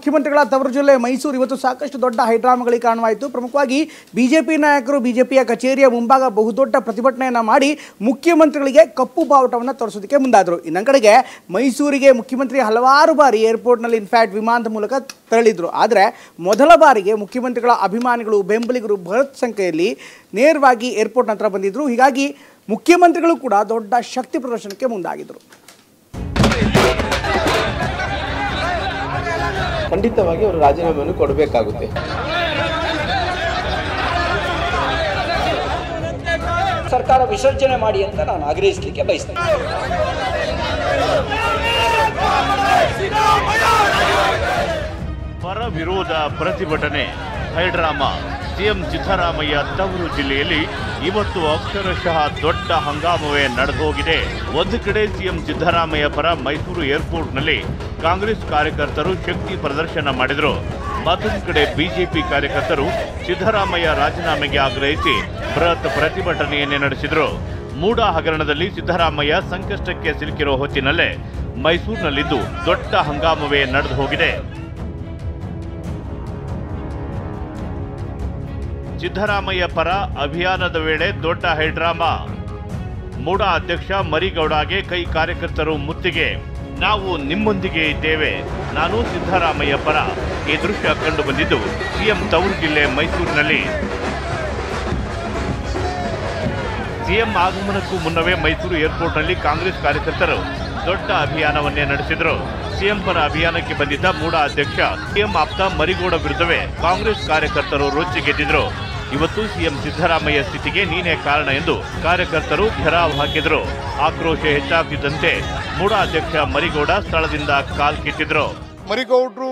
ಮುಖ್ಯಮಂತ್ರಿಗಳ ತವರು ಜಿಲ್ಲೆ ಮೈಸೂರು ಇವತ್ತು ಸಾಕಷ್ಟು ದೊಡ್ಡ ಹೈಡ್ರಾಮಾಗಳಿಗೆ ಕಾರಣವಾಯಿತು. ಪ್ರಮುಖವಾಗಿ ಬಿಜೆಪಿ ನಾಯಕರು ಬಿಜೆಪಿಯ ಕಚೇರಿಯ ಮುಂಭಾಗ ಬಹುದೊಡ್ಡ ಪ್ರತಿಭಟನೆಯನ್ನು ಮಾಡಿ ಮುಖ್ಯಮಂತ್ರಿಗಳಿಗೆ ಕಪ್ಪು ಬಾವುಟವನ್ನು ತೋರಿಸೋದಕ್ಕೆ ಮುಂದಾದರು. ಇನ್ನೊಂದು ಕಡೆಗೆ ಮೈಸೂರಿಗೆ ಮುಖ್ಯಮಂತ್ರಿ ಹಲವಾರು ಬಾರಿ ಏರ್ಪೋರ್ಟ್ನಲ್ಲಿ ಇನ್ಫ್ಯಾಕ್ಟ್ ವಿಮಾನದ ಮೂಲಕ ತೆರಳಿದ್ರು. ಆದರೆ ಮೊದಲ ಬಾರಿಗೆ ಮುಖ್ಯಮಂತ್ರಿಗಳ ಅಭಿಮಾನಿಗಳು ಬೆಂಬಲಿಗರು ಬೃಹತ್ ಸಂಖ್ಯೆಯಲ್ಲಿ ನೇರವಾಗಿ ಏರ್ಪೋರ್ಟ್ ಹತ್ರ ಬಂದಿದ್ದರು. ಹೀಗಾಗಿ ಮುಖ್ಯಮಂತ್ರಿಗಳು ಕೂಡ ದೊಡ್ಡ ಶಕ್ತಿ ಪ್ರದರ್ಶನಕ್ಕೆ ಮುಂದಾಗಿದ್ದರು. ಖಂಡಿತವಾಗಿ ಅವರು ರಾಜೀನಾಮೆಯನ್ನು ಕೊಡಬೇಕಾಗುತ್ತೆ. ಸರ್ಕಾರ ವಿಸರ್ಜನೆ ಮಾಡಿ ಅಂತ ನಾನು ಆಗ್ರಹಿಸಲಿಕ್ಕೆ ಬಯಸ್ತೇನೆ. ಪರ ವಿರೋಧ ಪ್ರತಿಭಟನೆ ಹೈಡ್ರಾಮಾ. ಸಿಎಂ ಸಿದ್ದರಾಮಯ್ಯ ತವರು ಜಿಲ್ಲೆಯಲ್ಲಿ ಇವತ್ತು ಅಕ್ಷರಶಃ ದೊಡ್ಡ ಹಂಗಾಮವೇ ನಡೆದೋಗಿದೆ. ಒಂದು ಕಡೆ ಸಿಎಂ ಸಿದ್ದರಾಮಯ್ಯ ಪರ ಮೈಸೂರು ಏರ್ಪೋರ್ಟ್ನಲ್ಲಿ ಕಾಂಗ್ರೆಸ್ ಕಾರ್ಯಕರ್ತರು ಶಕ್ತಿ ಪ್ರದರ್ಶನ ಮಾಡಿದರು. ಮತ್ತೊಂದು ಕಡೆ ಬಿಜೆಪಿ ಕಾರ್ಯಕರ್ತರು ಸಿದ್ದರಾಮಯ್ಯ ರಾಜೀನಾಮೆಗೆ ಆಗ್ರಹಿಸಿ ಬೃಹತ್ ಪ್ರತಿಭಟನೆಯನ್ನೇ ನಡೆಸಿದರು. ಮೂಡ ಹಗರಣದಲ್ಲಿ ಸಿದ್ದರಾಮಯ್ಯ ಸಂಕಷ್ಟಕ್ಕೆ ಸಿಲುಕಿರೋ ಹೊತ್ತಿನಲ್ಲೇ ಮೈಸೂರಿನಲ್ಲಿದ್ದು ದೊಡ್ಡ ಹಂಗಾಮವೇ ನಡೆದು ಹೋಗಿದೆ. ಸಿದ್ದರಾಮಯ್ಯ ಪರ ಅಭಿಯಾನದ ವೇಳೆ ದೊಡ್ಡ ಹೈಡ್ರಾಮಾ. ಮೂಡ ಅಧ್ಯಕ್ಷ ಮರಿಗೌಡಗೆ ಕೈ ಕಾರ್ಯಕರ್ತರು ಮುತ್ತಿಗೆ. ನಾವು ನಿಮ್ಮೊಂದಿಗೆ ಇದ್ದೇವೆ, ನಾನು ಸಿದ್ದರಾಮಯ್ಯ ಪರ. ಈ ದೃಶ್ಯ ಕಂಡು ಬಂದಿದ್ದು ಸಿಎಂ ತವರು ಜಿಲ್ಲೆ ಮೈಸೂರಿನಲ್ಲಿ. ಸಿಎಂ ಆಗಮನಕ್ಕೂ ಮುನ್ನವೇ ಮೈಸೂರು ಏರ್ಪೋರ್ಟ್ನಲ್ಲಿ ಕಾಂಗ್ರೆಸ್ ಕಾರ್ಯಕರ್ತರು ದೊಡ್ಡ ಅಭಿಯಾನವನ್ನೇ ನಡೆಸಿದರು. ಸಿಎಂ ಪರ ಅಭಿಯಾನಕ್ಕೆ ಬಂದಿದ್ದ ಮೂಡ ಅಧ್ಯಕ್ಷ ಸಿಎಂ ಆಪ್ತ ಮರಿಗೌಡ ವಿರುದ್ಧವೇ ಕಾಂಗ್ರೆಸ್ ಕಾರ್ಯಕರ್ತರು ರೊಚ್ಚಿಗೆದ್ದಿದ್ರು. ಇವತ್ತು ಸಿಎಂ ಸಿದ್ದರಾಮಯ್ಯ ಸ್ಥಿತಿಗೆ ನೀನೇ ಕಾರಣ ಎಂದು ಕಾರ್ಯಕರ್ತರು ಘೆರಾವ್ ಹಾಕಿದರು. ಆಕ್ರೋಶ ಹೆಚ್ಚಾಗುತ್ತಿದ್ದಂತೆ ಮೂಡ ಅಧ್ಯಕ್ಷ ಮರಿಗೌಡ ಸ್ಥಳದಿಂದ ಕಾಲ್ಕಿತ್ತಿದ್ರು. ಮರಿಗೌಡರು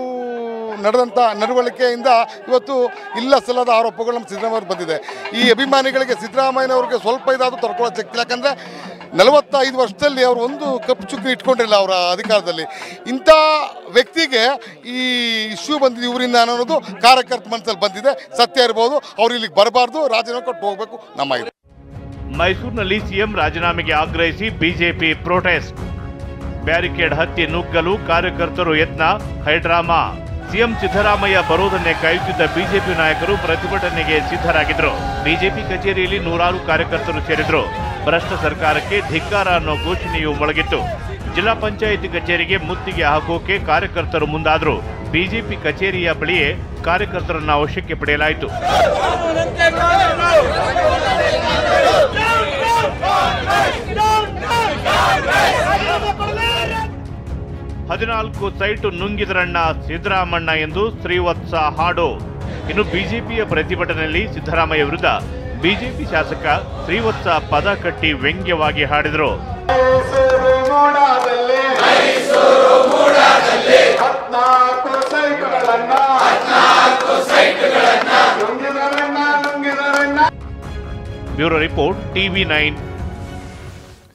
ನಡೆದಂಥ ನಡವಳಿಕೆಯಿಂದ ಇವತ್ತು ಇಲ್ಲ ಸಲ್ಲದ ಆರೋಪಗಳು ನಮ್ಮ ಸಿದ್ದರಾಮಯ್ಯ ಬಂದಿದೆ. ಈ ಅಭಿಮಾನಿಗಳಿಗೆ ಸಿದ್ದರಾಮಯ್ಯನವ್ರಿಗೆ ಸ್ವಲ್ಪ ಇದಾದರೂ ತಡ್ಕೊಳ್ಳೋ ಶಕ್ತಿ. ಯಾಕಂದರೆ 45 ವರ್ಷದಲ್ಲಿ ಅವರು ಒಂದು ಕಪ್ಪು ಚುಕ್ಕಿ ಇಟ್ಕೊಂಡಿರಲಿಲ್ಲ ಅವರ ಅಧಿಕಾರದಲ್ಲಿ. ಇಂಥ ವ್ಯಕ್ತಿಗೆ ಈ ಇಶ್ಯೂ ಬಂದಿದೆ ಇವರಿಂದ ಅನ್ನೋದು ಕಾರ್ಯಕರ್ತ ಮನಸ್ಸಲ್ಲಿ ಬಂದಿದೆ. ಸತ್ಯ ಇರ್ಬೋದು, ಅವ್ರು ಇಲ್ಲಿಗೆ ಬರಬಾರ್ದು, ರಾಜೀನಾಮೆ ಕೊಟ್ಟು ಹೋಗಬೇಕು ನಮ್ಮ ಇದು. ಮೈಸೂರಿನಲ್ಲಿ ಸಿಎಂ ರಾಜೀನಾಮೆಗೆ ಆಗ್ರಹಿಸಿ ಬಿಜೆಪಿ ಪ್ರೊಟೆಸ್ಟ್. ಬ್ಯಾರಿಕೇಡ್ ಹತ್ತಿ ನುಗ್ಗಲು ಕಾರ್ಯಕರ್ತರು ಯತ್ನ, ಹೈಡ್ರಾಮಾ. ಸಿಎಂ ಸಿದ್ದರಾಮಯ್ಯ ಬರೋದನ್ನೇ ಕಾಯುತ್ತಿದ್ದ ಬಿಜೆಪಿ ನಾಯಕರು ಪ್ರತಿಭಟನೆಗೆ ಸಿದ್ಧರಾಗಿದ್ರು. ಬಿಜೆಪಿ ಕಚೇರಿಯಲ್ಲಿ ನೂರಾರು ಕಾರ್ಯಕರ್ತರು ಸೇರಿದ್ರು. ಭ್ರಷ್ಟ ಸರ್ಕಾರಕ್ಕೆ ಧಿಕ್ಕಾರ ಅನ್ನೋ ಘೋಷಣೆಯು ಮೊಳಗಿತ್ತು. ಜಿಲ್ಲಾ ಪಂಚಾಯಿತಿ ಕಚೇರಿಗೆ ಮುತ್ತಿಗೆ ಹಾಕೋಕೆ ಕಾರ್ಯಕರ್ತರು ಮುಂದಾದ್ರು. ಬಿಜೆಪಿ ಕಚೇರಿಯ ಬಳಿಯೇ ಕಾರ್ಯಕರ್ತರನ್ನ ವಶಕ್ಕೆ ಪಡೆಯಲಾಯಿತು. 14 ಸೈಟು ನುಂಗಿದರಣ್ಣ ಸಿದ್ದರಾಮಣ್ಣ ಎಂದು ಶ್ರೀವತ್ಸ ಹಾಡು. ಇನ್ನು ಬಿಜೆಪಿಯ ಪ್ರತಿಭಟನೆಯಲ್ಲಿ ಸಿದ್ದರಾಮಯ್ಯ ವಿರುದ್ಧ ಬಿಜೆಪಿ ಶಾಸಕ ಶ್ರೀವತ್ಸ ಪದ ಕಟ್ಟಿ ವ್ಯಂಗ್ಯವಾಗಿ ಹಾಡಿದರು. Bureau report TV9.